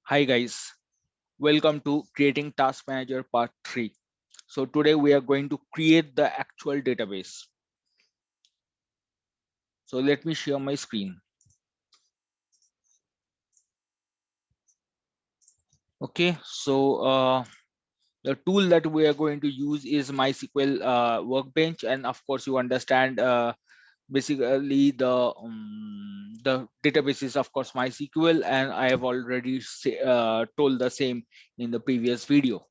Hi guys, welcome to Creating Task Manager Part 3. So today we are going to create the actual database. So let me share my screen. Okay, so the tool that we are going to use is MySQL Workbench, and of course you understand basically the database is of course MySQL, and I have already told the same in the previous video.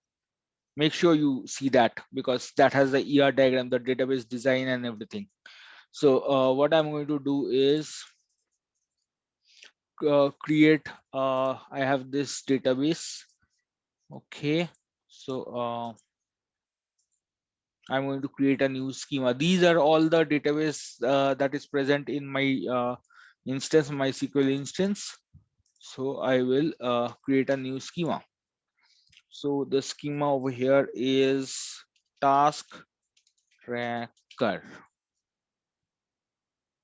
Make sure you see that because that has the ER diagram, the database design and everything. So what I'm going to do is create, I have this database. Okay. So I'm going to create a new schema. These are all the database that is present in my instance, my SQL instance. So I will create a new schema. So the schema over here is task tracker.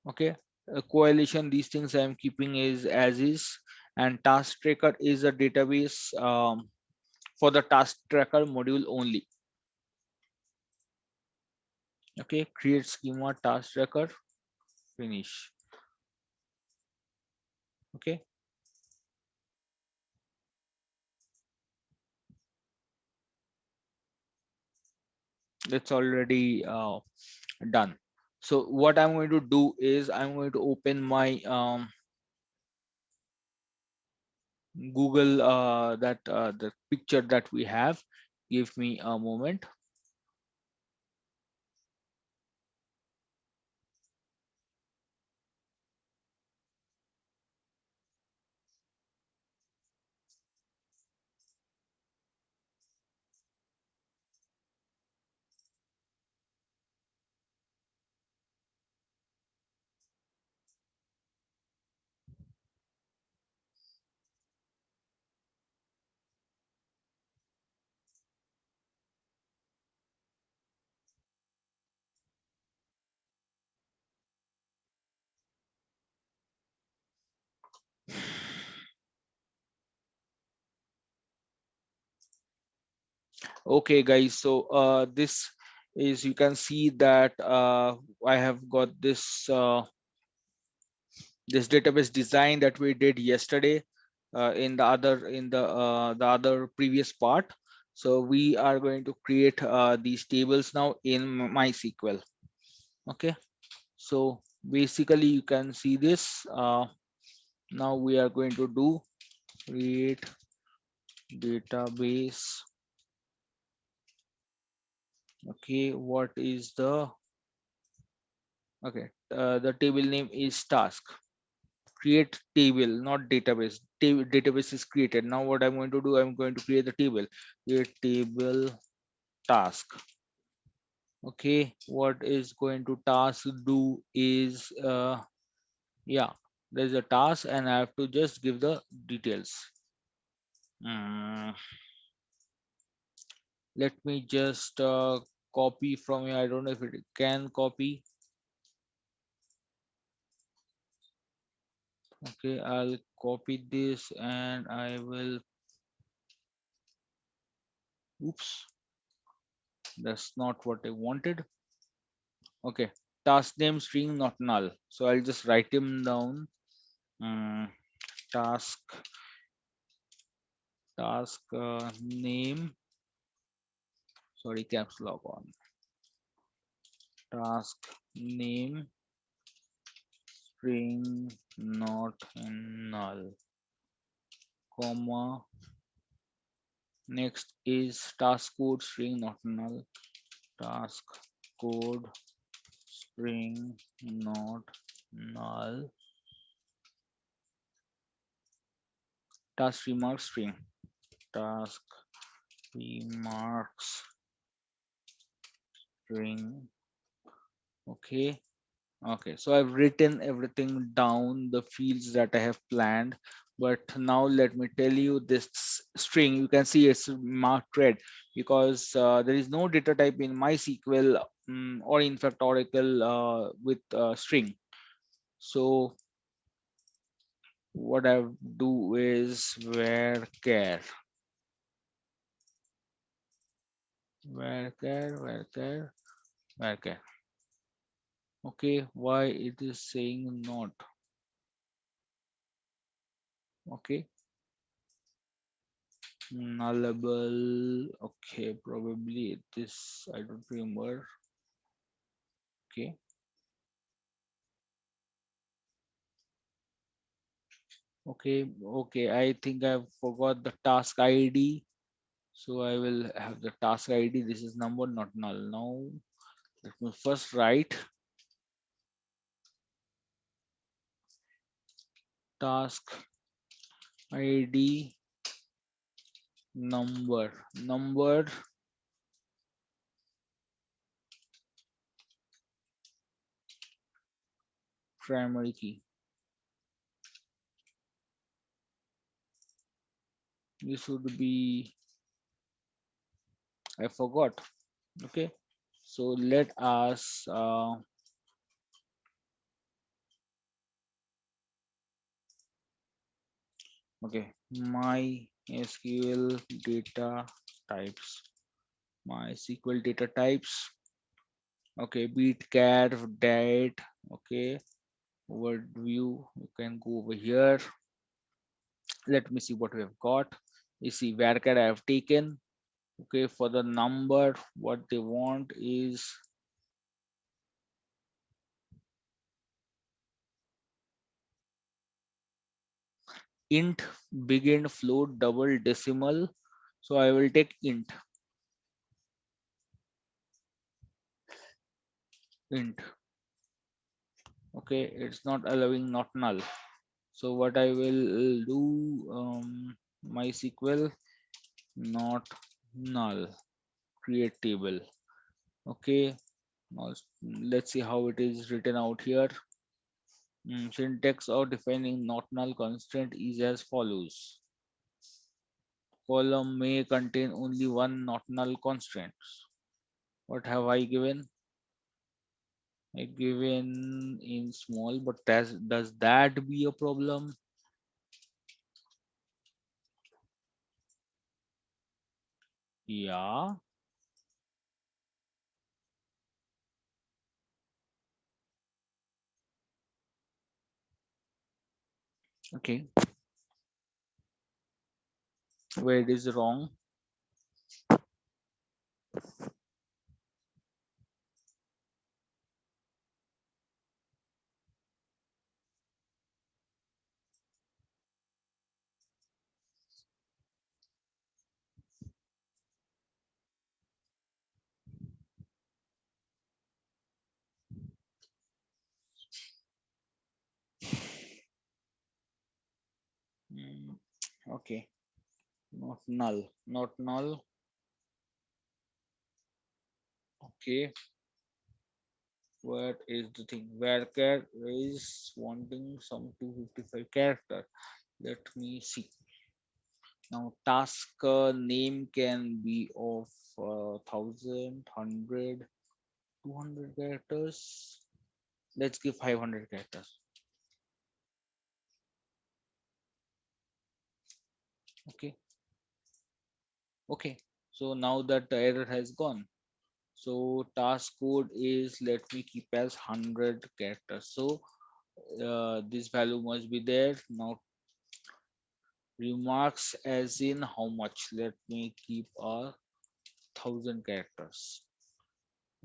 Okay, a coalition, these things I am keeping is as is, and task tracker is a database for the task tracker module only. Okay, create schema task tracker, finish. Okay, that's already done. So what I'm going to do is I'm going to open my Google, that the picture that we have. Give me a moment. Okay guys, so this is, you can see that I have got this database design that we did yesterday in the other previous part. So we are going to create these tables now in MySQL. Okay, so basically you can see this. Now we are going to do create database. Okay, what is the, okay, the table name is task. Create table, not database. Database is created. Now what I'm going to do, I'm going to create the table. Create table task. Okay, what is going to task do is yeah, there's a task and I have to just give the details. Mm, let me just copy from here. I don't know if it can copy. Okay, I'll copy this and I will, oops, that's not what I wanted. Okay, task name string not null. So I'll just write him down. Mm, task name. Sorry, caps lock on. Task name string not null, comma. Next is task code string not null. Task code string not null. Task remarks string. Task remarks string. Okay. Okay, so I've written everything down, the fields that I have planned. But now let me tell you this string, you can see it's marked red because there is no data type in MySQL, or in fact Oracle with string. So what I do is where care. Okay, why it is saying not? Okay, nullable. Okay, probably this I don't remember. Okay, okay. I think I forgot the task ID. So I will have the task ID. This is number, not null. Now let me first write task ID number primary key. This would be, I forgot. Okay, so let us okay, my SQL data types, my SQL data types. Okay, beat cat date. Okay, word view. You can go over here. Let me see what we have got. You see where cat I have taken. Okay, for the number, what they want is int, begin, float, double, decimal. So I will take int. Okay, it's not allowing, not null. So what I will do, MySQL not null, create table. Okay, now let's see how it is written out here. Syntax of defining not null constraint is as follows. Column may contain only one not null constraint. What have I given? I given in small, but does that be a problem? Yeah. Okay. Where it is wrong? Mm, okay. Not null. Not null. Okay. What is the thing? Varchar is wanting some 255 character. Let me see. Now task name can be of 1,000, 200 characters. Let's give 500 characters. Okay. Okay. So now that the error has gone. So task code is, let me keep as 100 characters. So this value must be there. Now remarks as in how much. Let me keep a 1,000 characters.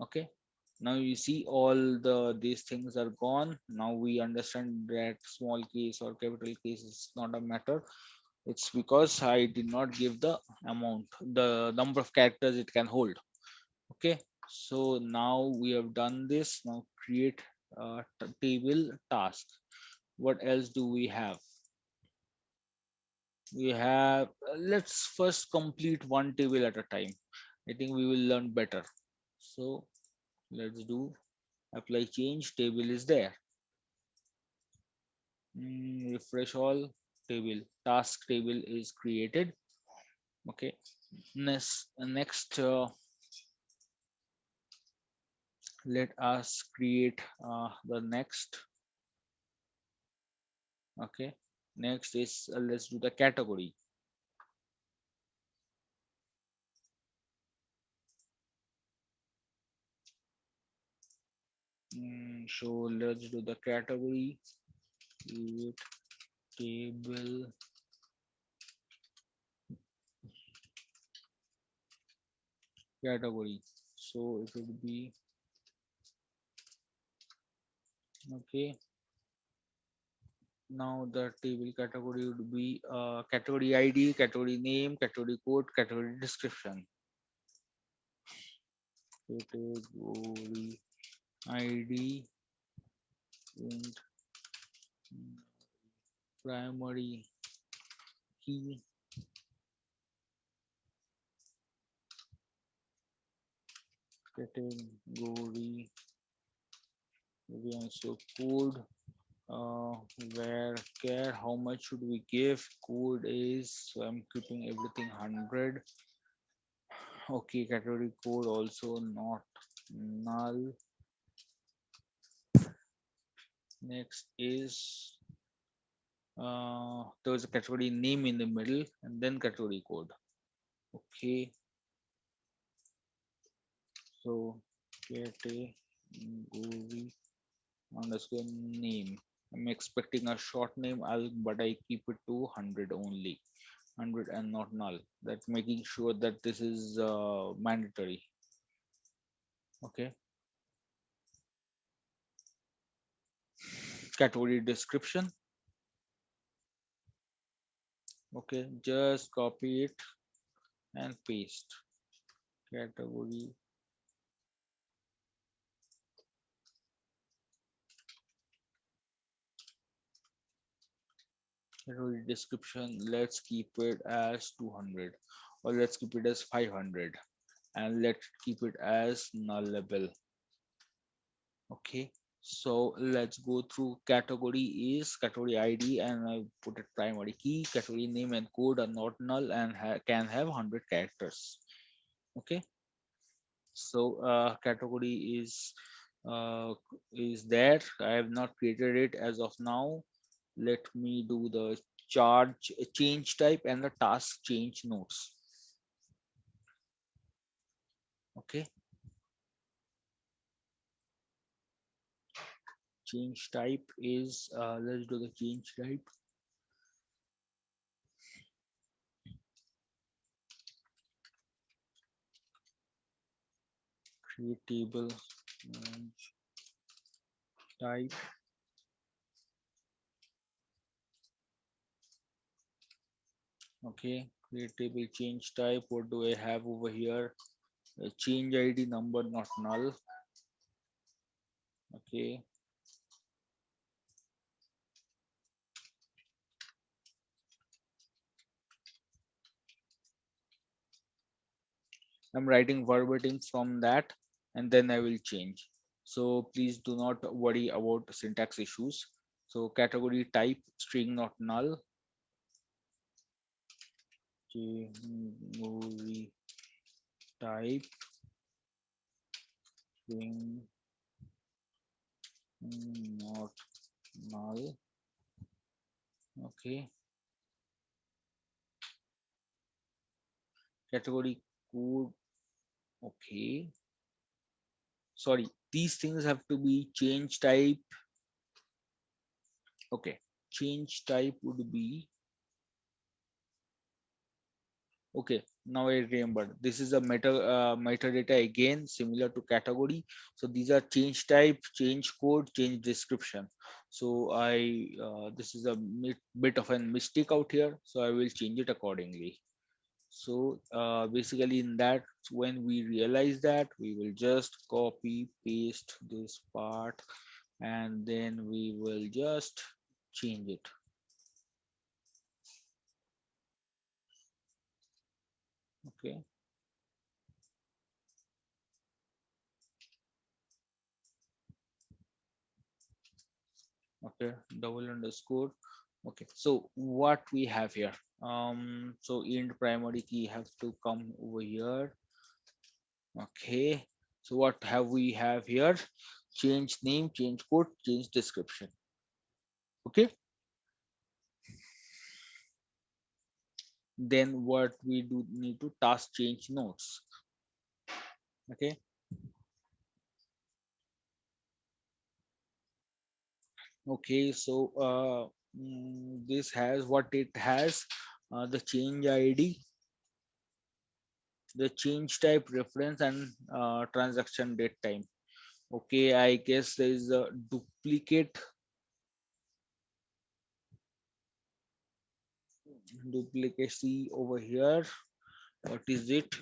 Okay. Now you see all these things are gone. Now we understand that small case or capital case is not a matter. It's because I did not give the amount, the number of characters it can hold. Okay, so now we have done this. Now create a table task. What else do we have? We have, let's first complete one table at a time. I think we will learn better. So let's do apply change. Table is there. Refresh all. Table task table is created. Okay, next let us create the next. Okay, Next is let's do the category. So let's do the category. Create table category. So it would be okay. Now the table category would be category ID, category name, category code, category description. Category ID and primary key, category so code, uh, where care how much should we give, code is, so I'm keeping everything 100. Okay, category code also not null. Next is there was a category name in the middle and then category code. Okay, so category underscore name. I'm expecting a short name, but I keep it to 100 only, 100 and not null. That's making sure that this is mandatory. Okay, category description. Okay, just copy it and paste. Category category description. Let's keep it as 200, or let's keep it as 500, and let's keep it as nullable. Okay, so let's go through. Category is category ID, and I put it primary key. Category name and code are not null and can have 100 characters. Okay, so category is there. I have not created it as of now. Let me do the charge change type and the task change notes. Okay, change type is let's do the change type. Create table change type. Okay, create table change type. What do I have over here? Change ID number not null. Okay, I'm writing verbatim from that and then I will change. So please do not worry about syntax issues. So category type string not null. Category type string not null. Okay. Category code. Okay. Sorry, these things have to be change type. Okay. Change type would be okay. Now I remember this is a metadata again similar to category. So these are change type, change code, change description. So I this is a bit of a mistake out here. So I will change it accordingly. So basically in that, when we realize that, we will just copy paste this part and then we will just change it. Okay. Okay, double underscore. Okay, so what we have here, so int primary key have to come over here. Okay, so what have we have here? Change name, change code, change description. Okay, Then what we do need to task change nodes. Okay. Okay, so this has what it has, the change ID, the change type, reference, and transaction date time. Okay, I guess there is a duplicacy over here. What is it?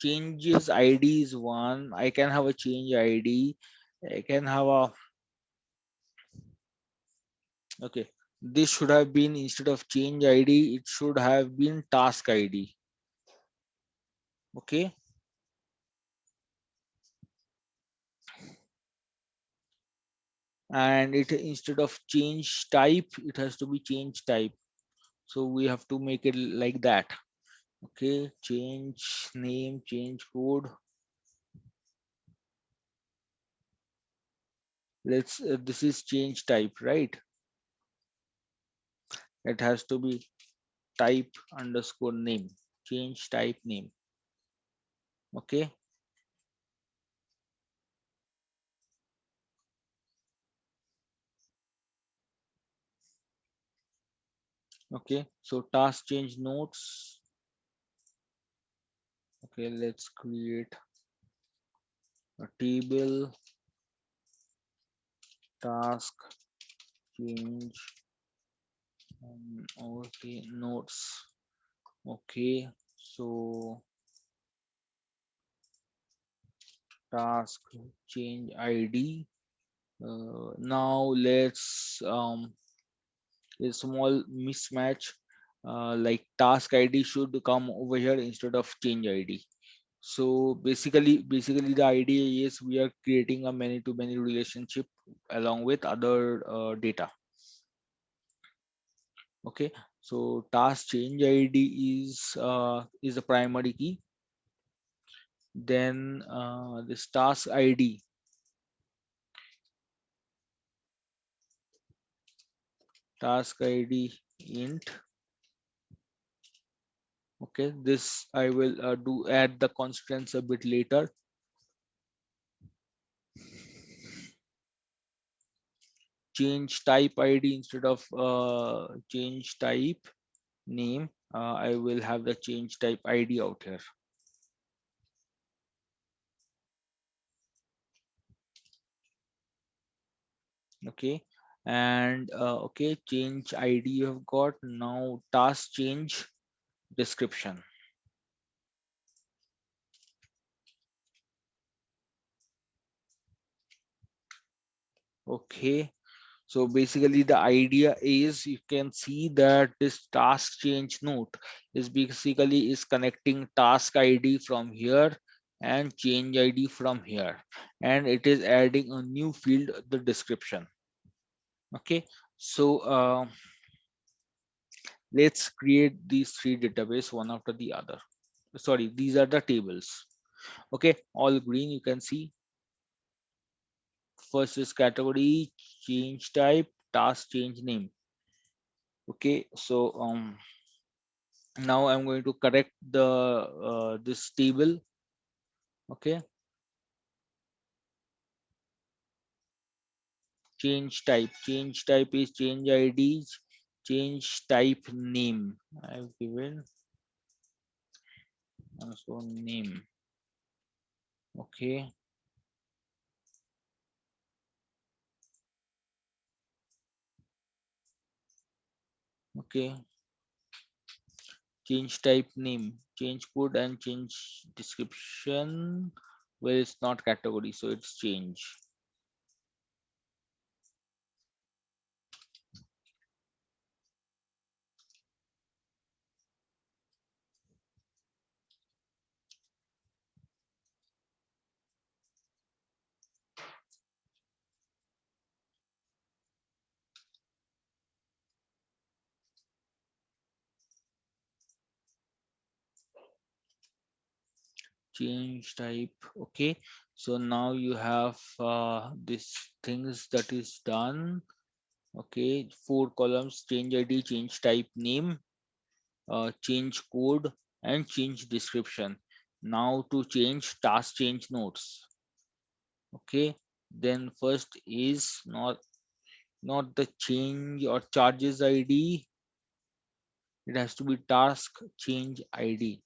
Changes ID is one. I can have a change ID. I can have a, okay. This should have been, instead of change ID, it should have been task ID. Okay, and it, instead of change type, it has to be change type. So we have to make it like that. Okay, change name, change code. Let's this is change type, right? It has to be type underscore name, change type name. Okay, okay, so task change nodes. Okay, let's create a table, task change, okay, nodes. Okay, so task change ID. Now let's a small mismatch, like task ID should come over here instead of change ID. So basically the idea is we are creating a many to many relationship along with other data. Okay, so task change ID is the primary key. Then this task ID int. Okay, this I will do add the constants a bit later. Change type ID instead of change type name. I will have the change type ID out here. Okay, and okay, change ID you have got. Now task change description. Okay, so basically the idea is you can see that this task change node is basically is connecting task ID from here and change ID from here, and it is adding a new field, the description. Okay, so let's create these three database one after the other. Sorry, these are the tables. Okay, all green, you can see. First is category, change type, task change name. Okay, so now I'm going to correct the this table. Okay, change type is change IDs, change type name. I've given so name. Okay, okay, change type name, change code, and change description. Well, it's not category, so it's change. Change type. Okay, so now you have this things that is done. Okay, 4 columns, change ID, change type name. change code, and change description. Now to change task change notes. Okay, then first is not the change or charges ID, it has to be task change ID.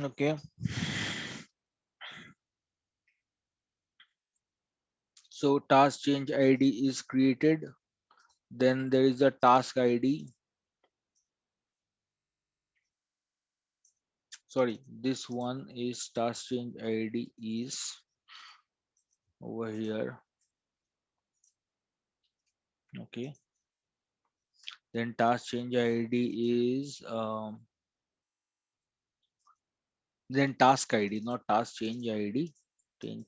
Okay, so task change ID is created, then there is a task ID. Sorry, this one is task change ID is over here. Okay, then task change ID is then task ID, not task change ID. Change,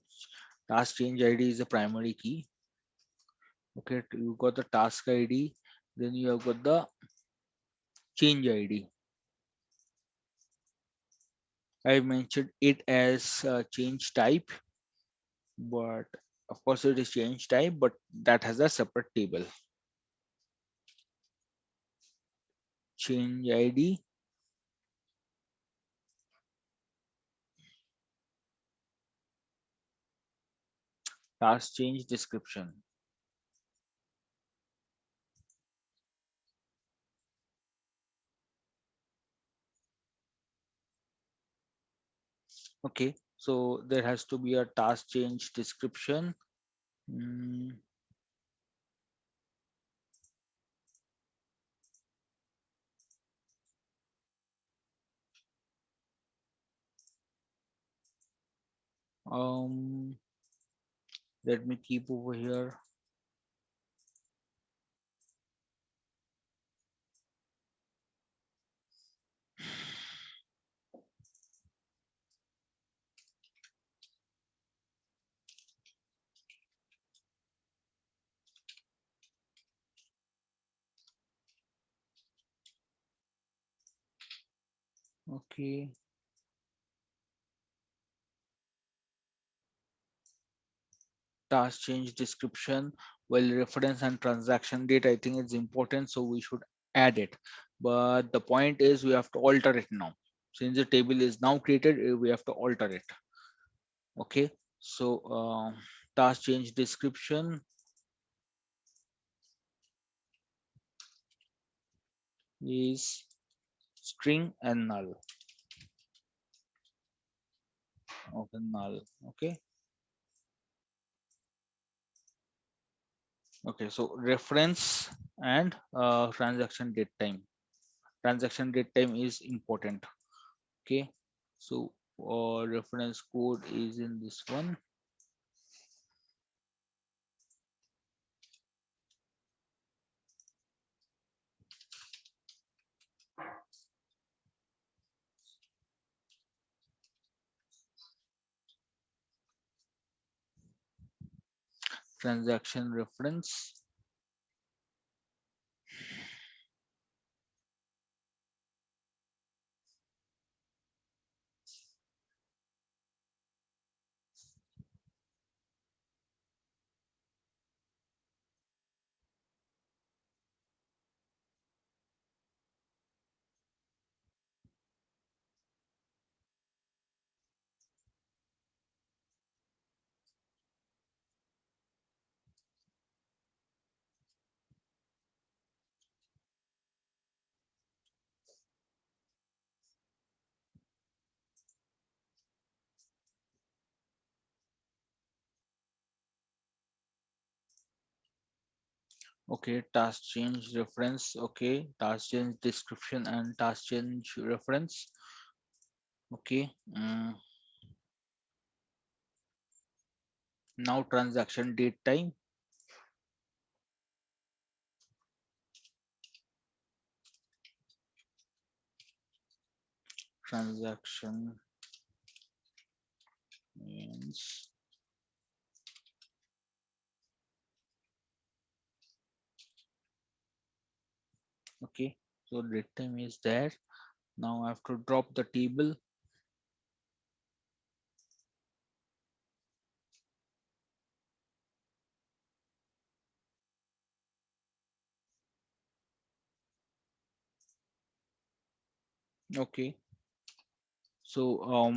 task change ID is the primary key. Okay, you got the task ID, then you have got the change ID. I mentioned it as change type, but of course it is change type, but that has a separate table. Change ID, task change description. Okay, so there has to be a task change description. Mm, um, let me keep over here. Okay, task change description. Well, reference and transaction date, I think it's important, so we should add it. But the point is we have to alter it now. Since the table is now created, we have to alter it. Okay, so task change description is string and null. Okay, null. Okay. Okay, so reference and transaction date time. Transaction date time is important. Okay, so reference code is in this one. Transaction reference. Okay, task change reference. Okay, task change description and task change reference. Okay. Now transaction date time. Transaction means, okay, so date time is there. Now I have to drop the table. Okay, so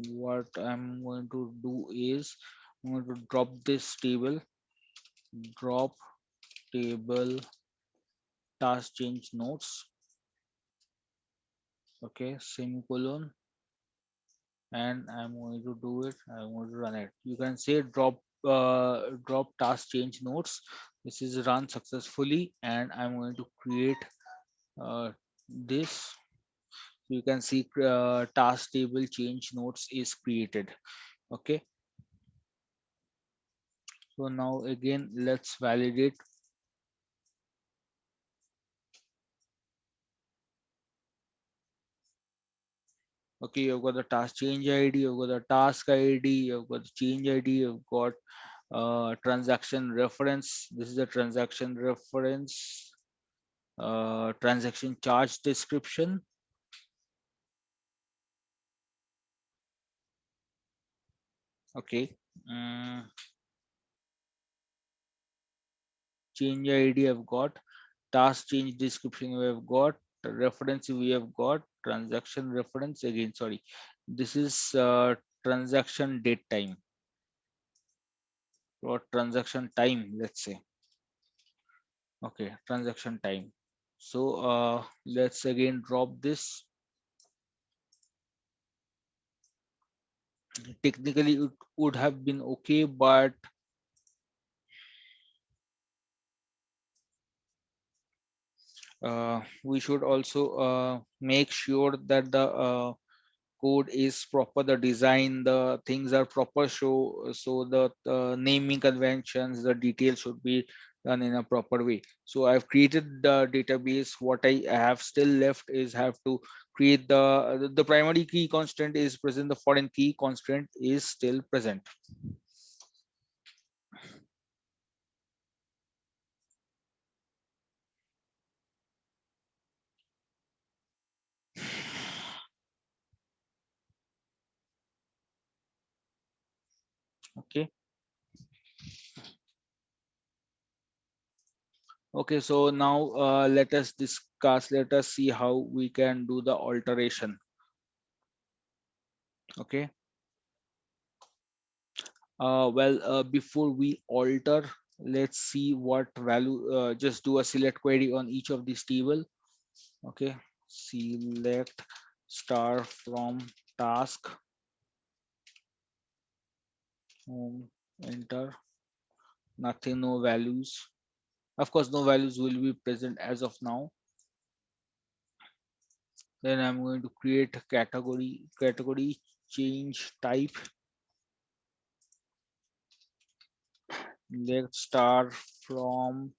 what I'm going to do is I'm going to drop this table, drop table task change notes. Okay, semicolon, and I'm going to do it. I'm going to run it. You can say drop task change notes. This is run successfully, and I'm going to create this. You can see task table change notes is created. Okay, so now again let's validate. Okay, you've got the task change ID, you've got the task ID, you've got the change ID, you've got transaction reference. This is the transaction reference. Transaction charge description. Okay. mm, Change ID I've got, task change description we have got, reference we have got, transaction reference again, sorry, this is transaction date time or transaction time, let's say. Okay, transaction time. So let's again drop this. Technically it would have been okay, but we should also make sure that the code is proper, the design, the things are proper, so the naming conventions, the details should be done in a proper way. So I've created the database. What I have still left is have to create the primary key constant is present, the foreign key constant is still present. Okay. Okay, so now let us see how we can do the alteration. Okay. Before we alter, let's see what value, just do a select query on each of these table. Okay, select star from task, enter, nothing, no values. Of course, no values will be present as of now. Then I'm going to create a category change type, select star from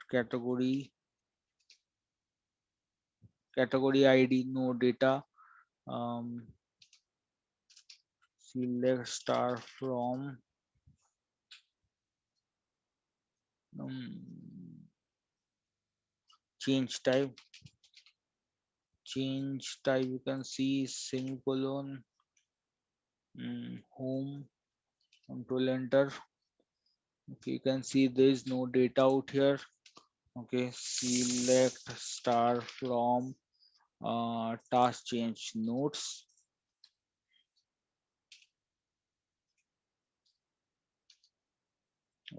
category, category ID, no data. um, Select star from um, change type. Change type, you can see semicolon, home, control enter. Okay, you can see there is no data out here. Okay, select star from task change notes.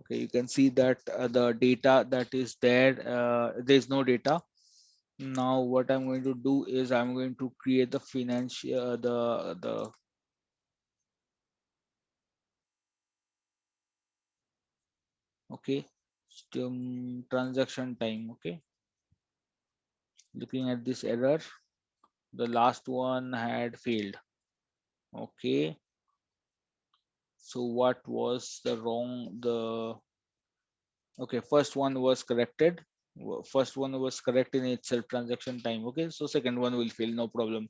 Okay, you can see that the data that is there, there is no data. Now what I'm going to do is I'm going to create the financial, the okay, transaction time. Okay, looking at this error, the last one had failed. Okay, so what was the wrong? The okay, first one was corrected. First one was correct in itself, transaction time. Okay, so second one will fail, no problem.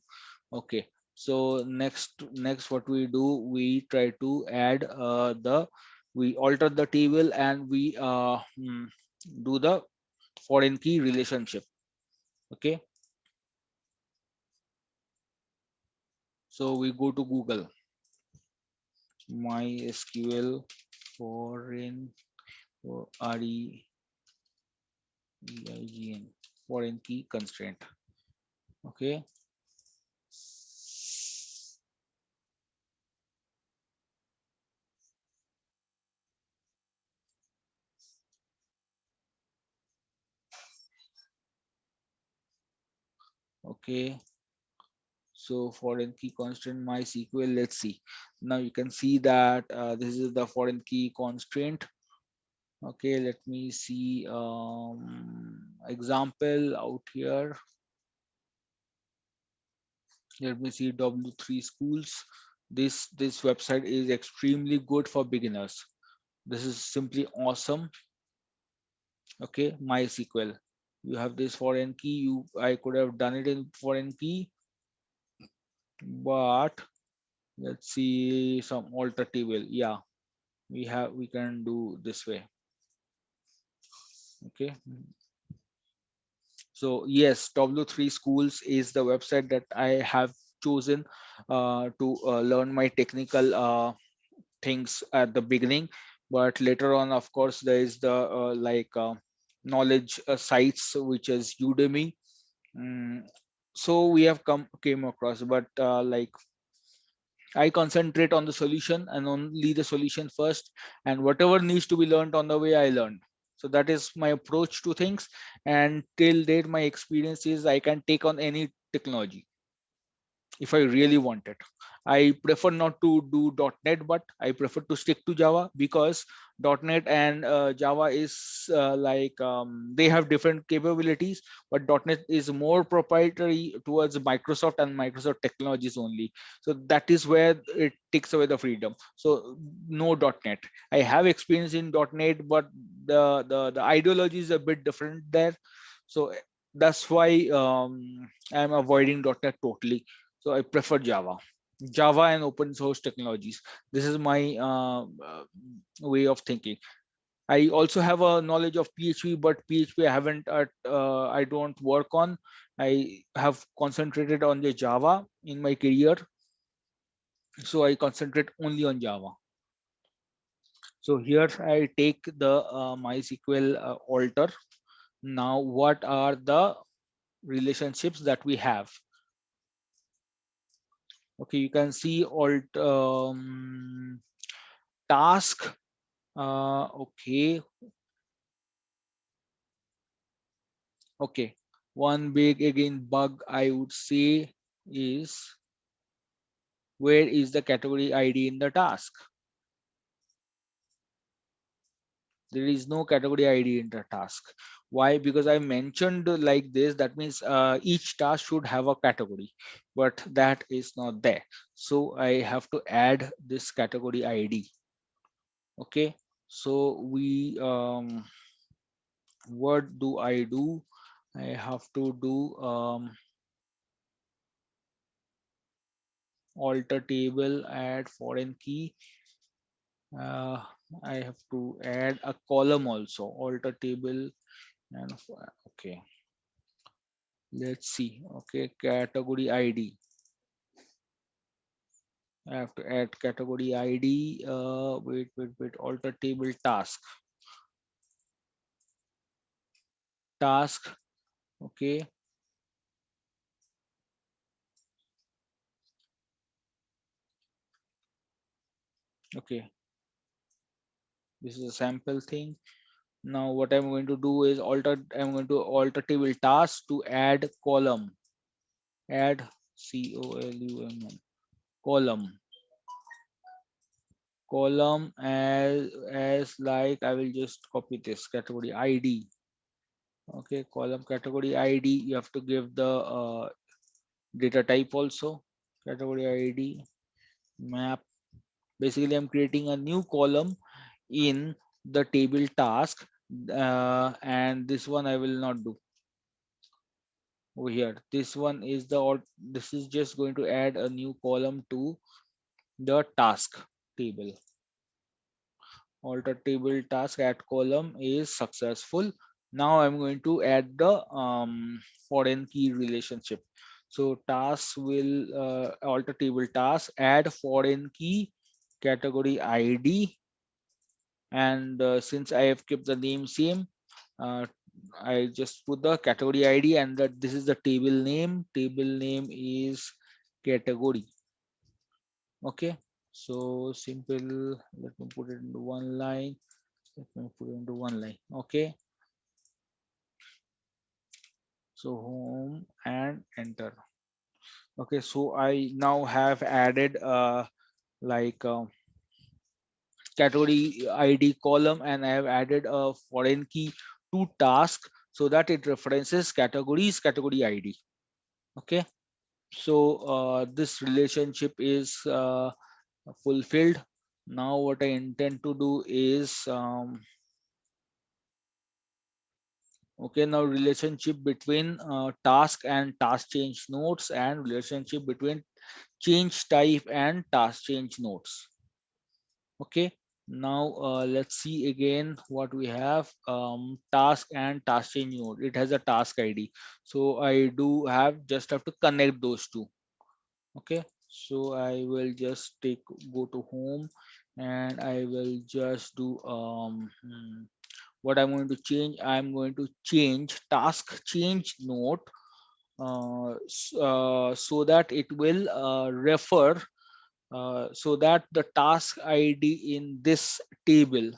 Okay, so next what we do, we try to add we alter the table and we do the foreign key relationship. Okay, so we go to Google, MySQL foreign REIGN foreign key constraint. Okay, okay, so foreign key constraint MySQL. Let's see. Now you can see that this is the foreign key constraint. Okay, let me see example out here. Let me see W3 schools. This website is extremely good for beginners. This is simply awesome. Okay, MySQL. You have this foreign key. I could have done it in foreign key, but let's see some alter table. Yeah, we can do this way. Okay, so yes, W3 schools is the website that I have chosen to learn my technical things at the beginning, but later on, of course, there is the knowledge sites, which is Udemy. Mm, so we have came across, but I concentrate on the solution and only the solution first, and whatever needs to be learned on the way, I learn. So that is my approach to things. And till date, my experience is I can take on any technology if I really want it. I prefer not to do .NET, but I prefer to stick to Java because .NET and Java is they have different capabilities, but .NET is more proprietary towards Microsoft and Microsoft technologies only. So that is where it takes away the freedom. So no .NET. I have experience in .NET, but the ideology is a bit different there. So that's why I'm avoiding .NET totally. So I prefer Java and open source technologies. This is my way of thinking. I also have a knowledge of PHP, but PHP I haven't I don't work on. I have concentrated on the Java in my career, so I concentrate only on Java. So here I take the MySQL alter. Now what are the relationships that we have? Okay, you can see alt task. Okay, okay. One big again bug I would say is, where is the category ID in the task? There is no category ID in the task. Why? Because I mentioned like this, that means each task should have a category, but that is not there. So I have to add this category ID. Okay, so we what do I do? I have to do alter table, add foreign key. uh, I have to add a column also, alter table and okay, let's see. Okay, category ID. I have to add category ID. Wait, alter table task. Okay, okay, this is a sample thing. Now what I'm going to do is I'm going to alter table task to add column. Add column, column as like I will just copy this category ID. Okay, column category ID. You have to give the data type also. Category ID map. Basically, I'm creating a new column in the table task, and this one I will not do over here. This one is this is just going to add a new column to the task table. Alter table task add column is successful. Now I'm going to add the foreign key relationship. So task will alter table task add foreign key category ID, and since I have kept the name same, uh, I just put the category ID, and that this is the table name. Table name is category. Okay, so simple. Let me put it into one line. Let me put it into one line. Okay, so home and enter. Okay, so I now have added like category ID column, and I have added a foreign key to task so that it references categories category ID. Okay, so this relationship is fulfilled. Now what I intend to do is okay, now relationship between task and task change nodes, and relationship between change type and task change nodes. Okay, now let's see again what we have. Task and task change node, it has a task ID, so I do have to connect those two. Okay, so I will just go to home, and I will just do what I'm going to change. I'm going to change task change node so that it will refer so that the task ID in this table,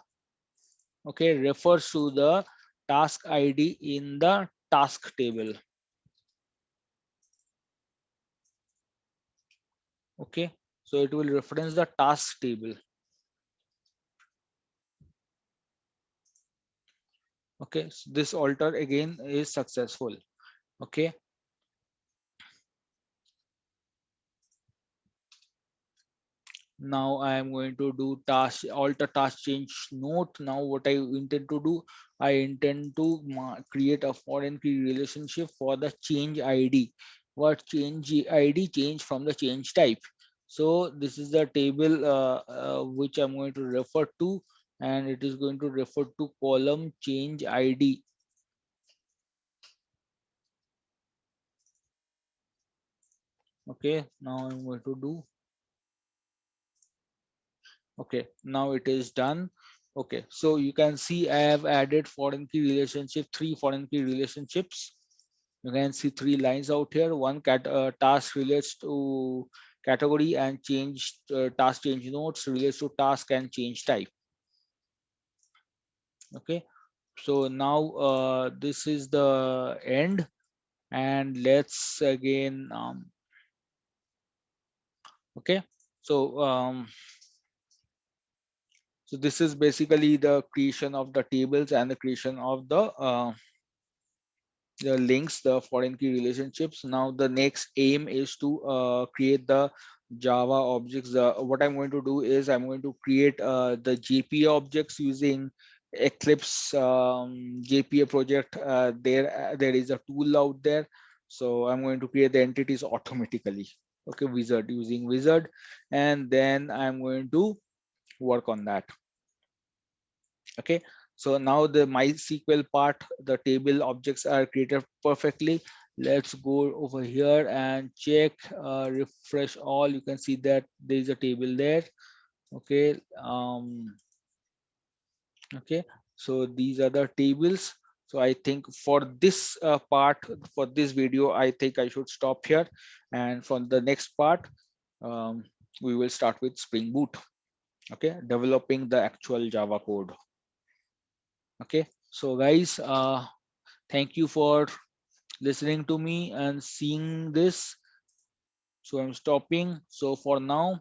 okay, refers to the task ID in the task table. Okay, so it will reference the task table. Okay, so this alter again is successful. Okay, now I am going to do task alter task change note. Now what I intend to do, I intend to create a foreign key relationship for the change ID. What change ID? Change from the change type. So this is the table which I'm going to refer to, and it is going to refer to column change ID. Okay, now I'm going to do. Okay, now it is done. Okay, so you can see I have added foreign key relationship, three foreign key relationships. You can see three lines out here. One task relates to category, and change task change nodes relates to task and change type. Okay, so now this is the end, and let's again okay, so so this is basically the creation of the tables and the creation of the links, the foreign key relationships. Now the next aim is to create the Java objects. What I'm going to do is I'm going to create the JPA objects using Eclipse JPA project. There is a tool out there, so I'm going to create the entities automatically. Okay, wizard, using wizard, and then I'm going to work on that. Okay, so now the MySQL part, the table objects are created perfectly. Let's go over here and check, refresh all. You can see that there is a table there. Okay, okay, so these are the tables. So I think for this part, for this video, I think I should stop here, and from the next part we will start with Spring Boot. Okay, developing the actual Java code. Okay, so guys, thank you for listening to me and seeing this. So I'm stopping. So for now,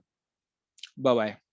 bye bye.